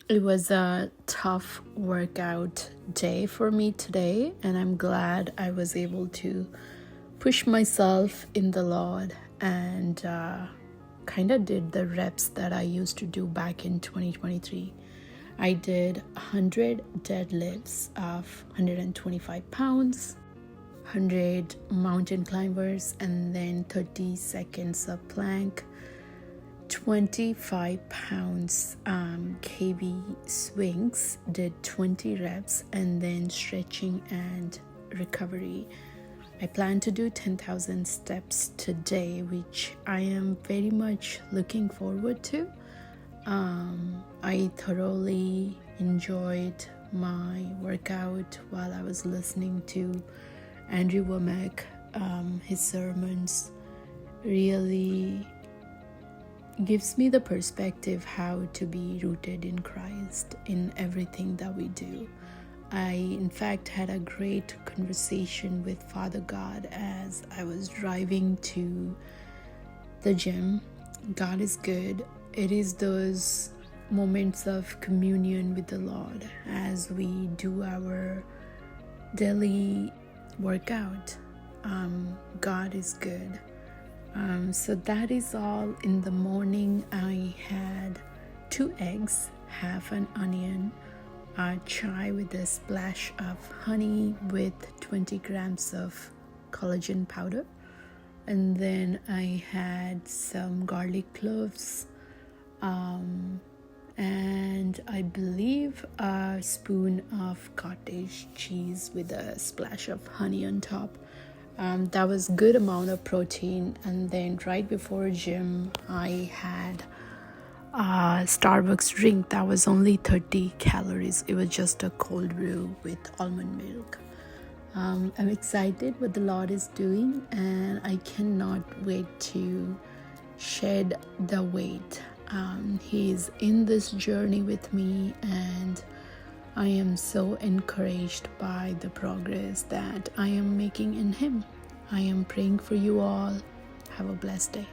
It was a tough workout day for me today, and I'm glad I was able to push myself in the Lord and kind of did the reps that I used to do back in 2023. I did 100 deadlifts of 125 pounds, 100 mountain climbers, and then 30 seconds of plank, 25 pounds kb swings, did 20 reps, and then stretching and recovery. I plan to do 10,000 steps today, which I am very much looking forward to. I thoroughly enjoyed my workout while I was listening to Andrew Womack. His sermons really gives me the perspective how to be rooted in Christ in everything that we do. I, in fact, had a great conversation with Father God as I was driving to the gym. God is good. It is those moments of communion with the Lord as we do our daily workout. God is good. So that is all. In the morning, I had 2 eggs, half an onion, chai with a splash of honey with 20 grams of collagen powder. And then I had some garlic cloves, and I believe a spoon of cottage cheese with a splash of honey on top. That was good amount of protein. And then right before gym, I had a Starbucks drink that was only 30 calories. It was just a cold brew with almond milk. I'm excited what the Lord is doing, and I cannot wait to shed the weight. He is in this journey with me, and I am so encouraged by the progress that I am making in Him. I am praying for you all. Have a blessed day.